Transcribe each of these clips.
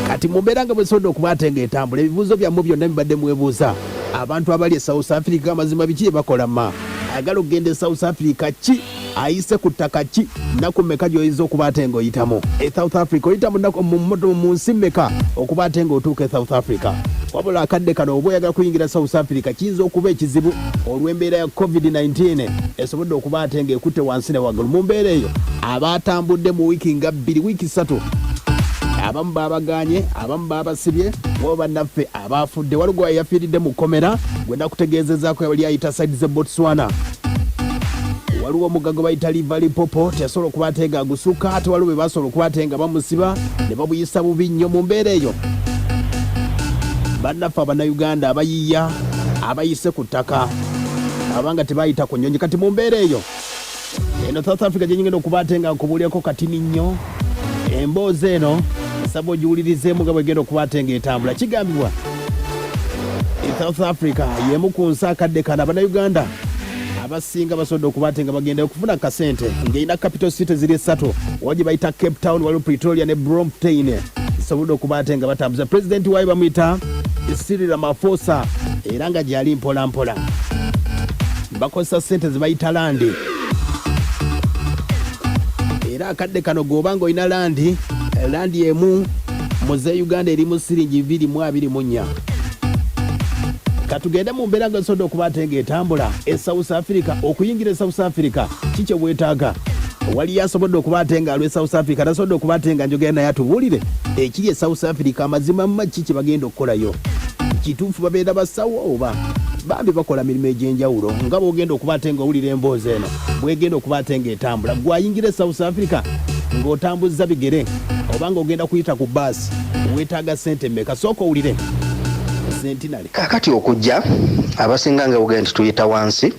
kati muberanga bwesodo okubatenga etambula ebibuzo byammwe byonna bibadde mwebuuza abantu abali e South Africa amazima biki bakola ma agala okugenda e South Africa ki ayise ku ttaka ki naku mmeka gy'oyinza okubatenga oyitamu e South Africa oyitamu mu nsi mmeka okubatenga otuuka e South Africa wabula akadde kano oba oyagala kuyingira South Africa kiyinza okuba ekizibu olw'embeera ya COVID-19 esobodde okubatenga ekutte wansi ne waggulu mu mbeera eyo abatambudde mu wiiki nga 2 wiiki 3 abamu babaganye abamu babasibye wabo bannaffe abafudde waliwo yafiiridde mu komera gwe nakutegeezezaako yali ayita saidi ze Botswana waliwo omugago bayita Livali Popo teyasobola okubatenga agusuka ate waliwo be basobola okubatenga bamusiba ne babuyisa bubi nnyo mu mbeera eyo bannaffe abannayuganda abayiya abayise ku ttaka abanga tebayita ku nnyonyi kati mu mbeera eyo eno South Africa gyenyingenda okubatenga nkubuulyako katini nnyo emboozi eno saba ogiwulirizeemu nga bwegenda okubatenga etambula kigambibwa e South Africa yemu ku nsi akadde kana abannayuganda abasinga basobodde okubatenga bagenda okufuna kasente ng'erina capital city ziri 3 wagye bayita Cape Town waliwo Pretoria ne Bloemfontein zisobodde okubatenga batambuza pulezidenti waayo bamuyita Cyril Ramaphosa era nga gyali mpolampola bakozesa sente zibayita landi era akadde kano gobanga olina landi emu muze Uganda eri mu siringi 224 katugende mu mbeera nga zisobodde okubatenga etambula e South Africa okuyingira e South Africa kiki bwetaaga wali yasobodde okubatenga alwe South Africa tasobodde okubatenga njogera naye atubuulire ekiri e South Africa amazima maki kye bagenda okukolayo kituufu babeera basawo oba bambi bakola mirimu egy'enjawulo nga bwogenda okubatenga owulira emboozi eno bwegenda okubatenga etambula gwayingira e South Africa ng'otambuzza bigere oba ng'ogenda kuyita ku baasi weetaaga sente mmeka sooka owulire sentinale kakati okujja abasinga nga bugenda tuyita wansi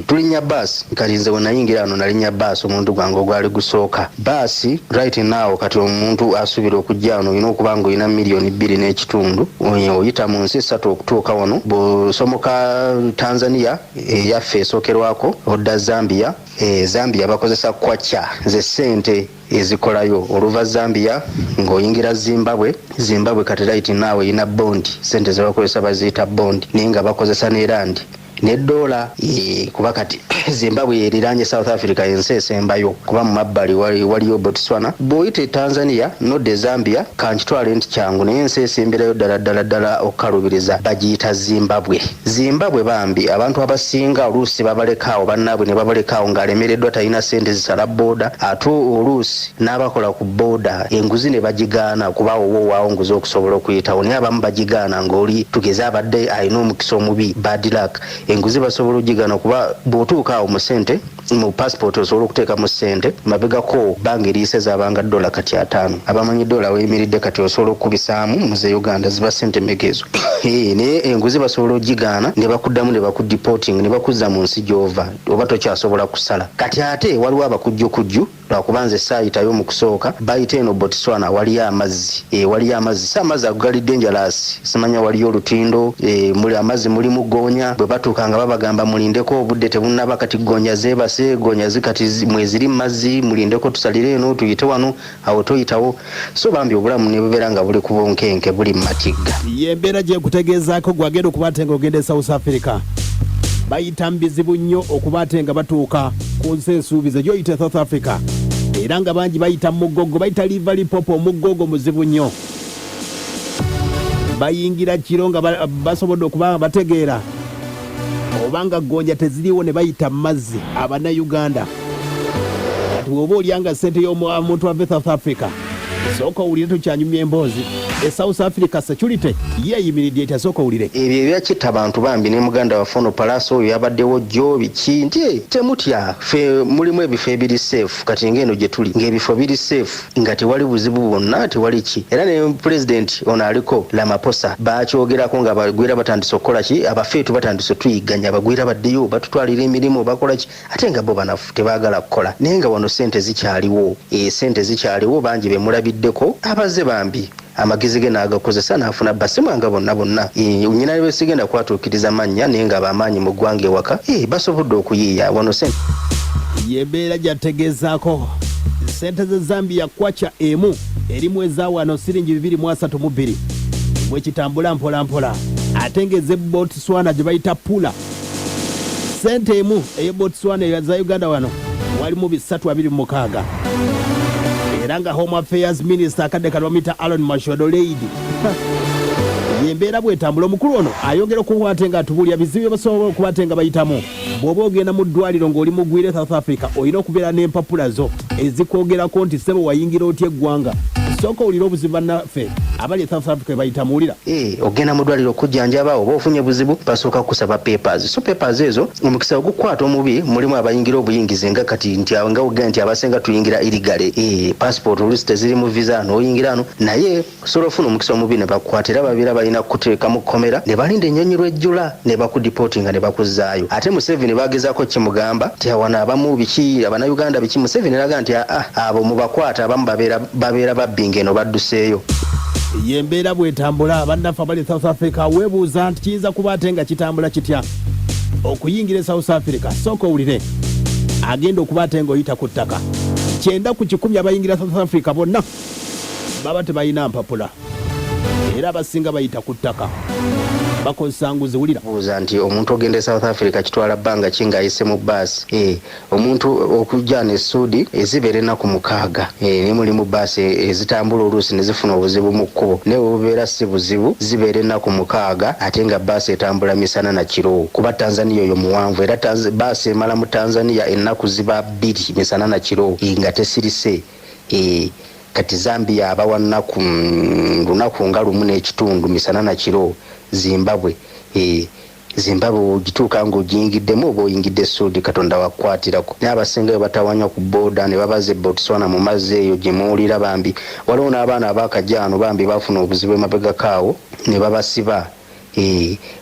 tulinnya baasi kati nze bwe nayingira wano nalinnya baasi omuntu gwange ogwali gusooka baasi right now kati omuntu asuubira okujja wano olina okuba nga olina miliyoni 2 n'ekitundu oyita mu nsi 3 okutuuka wano bw'osomoka Tanzania eyaffe esookerwako odda Zambia Zambia bakozesa kwacha ze sente ezikolayo oluva Zambia ng'oyingira Zimbabwe kati right now ina bondi sente ze bakozesa baziyita bondi naye nga bakozesa ne randi ne dola kuba kati Zimbabwe eriranye South Africa ensi esembayo kuba mu mabbali waliyo Botswana bw'oyita Tanzania nodde Zambia kankitwale nti kyangu naye ensi esemberayo ddala okkalubiriza bagiyita Zimbabwe bambi abantu abasinga oluusi babalekaawo bannaabwe ne babalekaawo ng'alemereddwa talina sente zisala booda ate oluusi n'abakola ku booda enguzi ne bagigaana kuba owoowawo nguzi okusobola okuyitawo naye abamu bagigaana ng'oli tugeze abadde alina omukisa omubi bad luck enguzi basobola ogigaana kuba bw'otuuka awo mu sente mu passport osobola okuteeka mu sente mabegako banga eriise zaabanga $5 kati 5 abamanyi dola weyimiridde kati osobola okubisaamu muze Uganda ziba sente megezo naye enguzi basobola ogigaana ne bakuddamu ne bakudeporting ne bakuzza mu nsi gy'ova oba tokyasobola kusala kati ate waliwo abakujjukujju lwakubanza essayitayo mu kusooka bayita eno Botswana waliyo amazzi si amazzi agali dangerous simanya waliyo olutindo muli amazzi mulimu goonya bwe batuuka nga babagamba mulindeko obudde tebunnaba kati goonya zeebase goonya zikati mweziri mazzi mulindeko tusalire eno tuyite wano awo toyitawo so bambi obulamu ne bubeera nga buli kubonkenke buli matigga yembeera gye kutegeezaako gwagenda okubatenga ogenda e South Africa bayita mbizibu nnyo okubatenga batuuka ku nsi ensuubize gyoyita South Africa era nga bangi bayita mugogo bayita Livali Popo omugogo muzibu nnyo bayingira kiro nga basobodde okuba bategeera obanga gonja teziriwo ne bayita mazzi abannayuganda kati oba olyanga sente y'omuntu ava South Africa sooka owulire tokyanyumya emboozi e South Africa security yeeyimiridde etya sooka owulire ebyo ebyakitta abantu bambi ne muganda waffe ono Palaso oyo yabaddewo jjo biki nti temutya ffe mulimu ebifo ebiri safe kati ng'eno gye tuli ng'ebifo biri safe nga tewali buzibu bwonna tewali ki era ne president ono aliko Ramaphosa bakyogerako nga bagwira batandise okukola ki abafeetu batandise tuyigganya bagwira baddeyo batutwalira emirimu bakola ki ate nga bo banafu tebaagala kukola naye nga wano sente zikyaliwo bangi be mulabiddeko abaze bambi amagezi ge n'agakozesa n'afuna basimanga bonna nyina ne sigenda kwatuukiriza mannya naye nga bamaanyi mu ggwanga ewaka basobodde okuyiiya wano sente yembeera gyategeezaako sente ze Zambia kwacha emu erimu ezawano siringi 232 bwekitambula mpola ate ngeze Botswana gye bayita pula sente emu eye Botswana ya Uganda wano walimu 326 era nga Home Affairs Minister akadde kalomita Alon Mashodo Lady yembeera bwetambula omukulu ono ayongera okukwate nga atubulya bizibu basobola okukwate nga bayitamu bw'oba ogenda mu ddwaliro ng'oli mugwire South Africa olina okubeera n'empapula zo ezikwogerako nti sebo wayingira otya eggwanga sooka olira obuzibu bannaffe abali South Africa bayitamuulira ogenda mu ddwaliro okujjanjaba oba ofunye buzibu basooka kusaba papers so papers ezo omukisa ogukwata omubi mulimu abayingira obuyingize nga kati nti nga ogenda nti abasenga tuyingira irigale passport olusi teziri mu visa n'oyingira ano naye osobola ofuna omukisa omubi ne bakukwatira babeera balina kuteeka mu kkomera ne balinda ennyonyi lw'ejjula ne bakudipotinga ne bakuzzaayo ate Museveni bagezaako kimugamba nti awana abamu biki abanayuganda biki Museveni eraga nti abo mubakwata abamu babeera babbinga eno badduseeyo yembeera bwetambula bannaffe abali South Africa weebuuza nti kiyinza kuba ate nga kitambula kitya okuyingira South Africa sooka owulire agenda okuba ate ng'oyita ku ttaka 9 ku 10 abayingira South Africa bonna baba tebalina mpapula era abasinga bayita ku ttaka bakozesa nguzi wulira buuza nti omuntu ogenda South Africa kitwala bbanga ki ng'ayise mu baasi omuntu okujja ne Sudi ezibeera ennaku 6 ne mulimu baasi ezitambula oluusi ne zifuna obuzibu mu kkubo naye obubeera si buzibu zibeera ennaku 6 ate nga baasi etambula misana na kiro kuba Tanzania oyo muwanvu era baasi emala mu Tanzania ennaku ziba 2 misana na kiro nga tesirise kati Zambia abawa lunaku nga 1.5 misana na kiro Zimbabwe ogituuka ng'ogiyingiddemu oba oyingidde Sudi Katonda wakwatirako n'abasinga batawanya ku booda ne babaze Botswana mu mazzi eyo gye muwulira bambi waliwo n'abaana abakajjaano bambi bafuna obuzibu emabega kaawo ne babasiba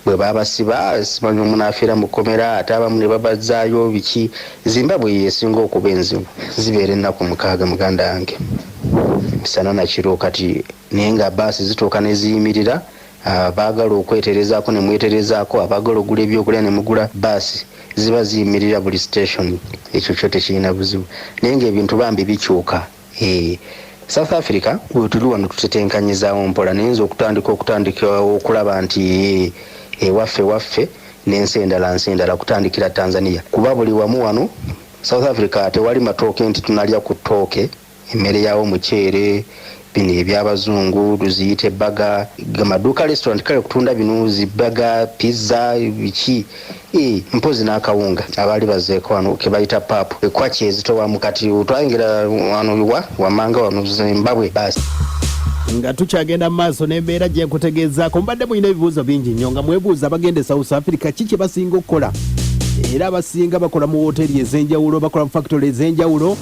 bwe babasiba simanyi omunaafiira mu kkomera ate abamu ne babazaayo biki Zimbabwe yeesinga okuba enzibu zibeera ennaku 6 muganda yange misana na kiro kati naye nga baasi zituuka ne ziyimirira abaagala okweterezaako ne mweterezaako abaagala ogula ebyokulya ne mugula baasi ziba ziyimirira buli station ekyo kyo tekirina buzibu naye ng'ebintu bambi bikyuka South Africa bwe tuli wano tutetenkanyizaawo mpola naye nze okutandika okulaba nti waffe n'ensi endala kutandikira Tanzania kuba buli wamu wano South Africa tewali matooke nti tunalya ku ttooke emmere yawo muceere bino ebyabazungu tuziyite baga amaduuka restaurant kale kutunda bino zibaga pizza biki mpozi n'akawunga abaali bazeeko wano ke bayita papu ekwaki ezitowamu kati otwayingira wano wamanga wano Zimbabwe basi nga tukyagenda mu maaso n'embeera gye nkutegeezaako mbadde mulina ebibuuzo bingi nnyo nga mwebuuza bagende South Africa kiki basinga okukola era abasinga bakola mu wooteri ez'enjawulo bakola mu factory ez'enjawulo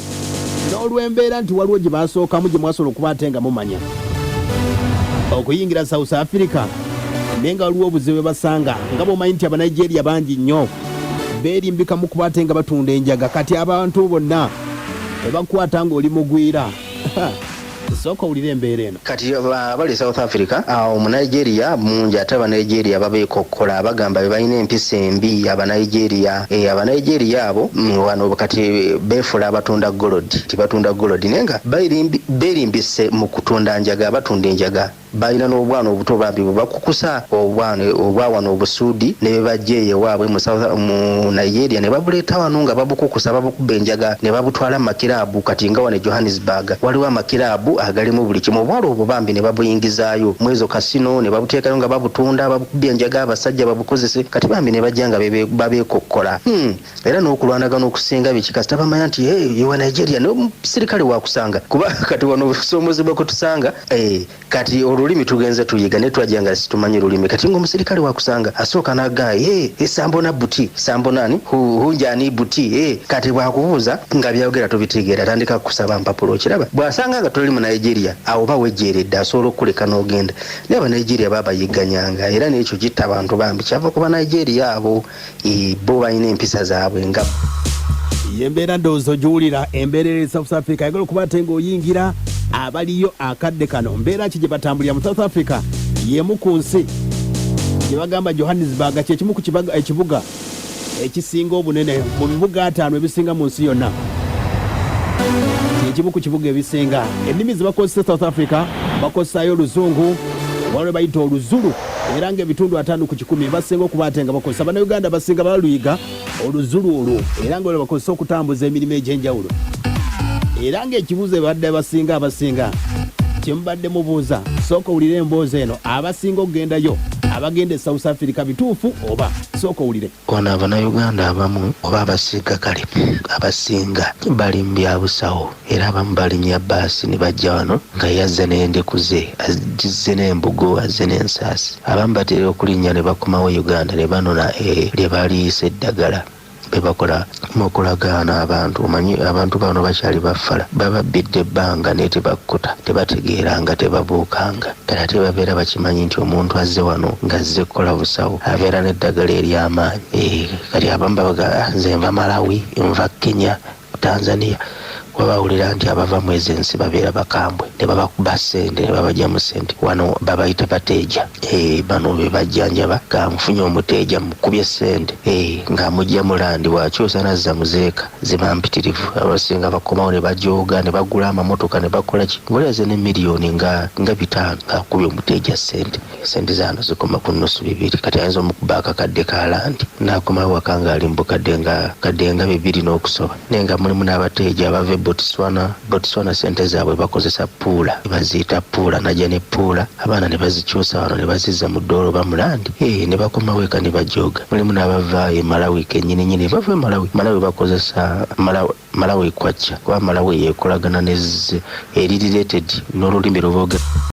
n'olw'embeera nti waliwo gye basookamu gye mwasobola okuba ate nga mumanya okuyingira South Africa naye nga waliwo obuzibu basanga nga bw'omanyi nti Abanigeria bangi nnyo beerimbika mu kuba ate nga batunda enjaga kati abantu bonna ebakwata ng'oli mugwira sooka owulira embeera eno kati abali South Africa Omunigeria mungi ate Abanigeria babeekokkola bagamba balina empisa embi Abanigeria Abanigeria abo wano kati beefula abatunda gold tibatunda gold naye nga beerimbise mu kutunda njaga batunda enjaga balina n'obwana obuto bambi bwe bakukusa obwa wano Obusuudi ne be bajja eyo waabwe mu Nigeria ne babuleeta wano nga babukukusa babukuba enjaga ne babutwala mu makiraabu kati nga wano Johannesburg waliwo amakiraabu agalimu buli kimu obwala obwo bambi ne babuyingizaayo mwezo kasino ne babuteekayo nga babutunda babukubya enjaga abasajja babukozese kati bambi ne bajja nga babeekokkola era n'okulwanagana okusinga biki kasita bamanya nti yewa Nigeria n'omusirikale wakusanga kuba kati wano obusoomozebwa kutusanga kati olulimi tugenze tuyiga ne twajja nga situmanyi lulimi kati ng'omusirikale wakusanga asooka n'agaayi sambo na buti sambo nani hunjani buti kati bwakubuuza nga byayogera tubitegeera atandika kusaba mpapulo okiraba bw'asanga nga tuli mu Nigeria awo bawejjeeredde asobola okuleka n'ogenda naye Abanigeria babayigganyanga era n'ekyo kitta abantu bambi kyava kuba Nigeria abo bo balina empisa zaabwe nga yembeera ndowooza ogiwulira embeerera South Africa ayagala okuba ate ng'oyingira abaliyo akadde kano mbeera ki gye batambulira mu South Africa yemu ku nsi gye bagamba Johannesburg kyekimu ku ekibuga ekisinga obunene mu bibuga 5 ebisinga mu nsi yonna ekimu ku kibuga ebisinga. Ennimi ze bakozesa South Africa bakozesaayo oluzungu waliwo bayita oluzulu era ng'ebitundu 5 ku 10 basinga okuba ate nga bakozesa. Bannayuganda basinga baluyiga oluzulu olwo era nga bakozesa okutambuza emirimu egy'enjawulo. Era ng'ekibuuzo badde abasinga kyemubadde mubuuza sooka owulire emboozi eno abasinga okugendayo abagenda e South Africa bituufu oba sooka owulire. Wano Abannayuganda abamu oba abasinga kale abasinga bali mu byabusawo era abamu balinnya bbaasi ne bajja wano nga yazze n'endeku ze azizze n'embugo azze n'ensaasi. Abamu batera okulinnya ne bakomawo Uganda ne banona lye baliisa eddagala bebakola mukulagaana abantu. Omanyi abantu bano bakyali bafala baba bidde ebbanga naye tebakkuta tebategeeranga tebabuukanga ddala tebabeera bakimanyi nti omuntu azze wano ng'azze kukola busawo abeera n'eddagala ery'amaanyi. Kati abamu babaga nze nva Malawi nva Kenya Tanzania wabawulira nti abava mu ezo ensi babeera bakambwe ne babakuba ssente ne babajja mu ssente wano babayita bateeja. Bano be bajjanjaba kamufunye omuteeja mukubye ssente ng'amugya mulandi wakyusa nazza muzeeka zibampitirivu. Abasinga bakomawo ne bajooga ne bagula amamotoka ne bakola ki ng'olyaze ne miliyoni nga 5 ng'akubye omuteeja ssente zano zikoma ku nnusu 2. Kati ayinza omukuba akakadde ka landi n'akomawo waka ng'ali mu bukadde nga 2 n'okusoba naye nga mulimu n'abateeja abava Botswana sente zaabwe bakozesa puula baziyita puula najja ne puula abaana ne bazikyusa wano ne bazizza mu ddoolo bamulandi ne bakomawo eka ne bajooga. Mulimu n'abava e Malawi kennyininyini bava e Malawi bakozesa Malawi kwacha kuba Malawi yeekolagana eri related n'olulimi lwe boogera.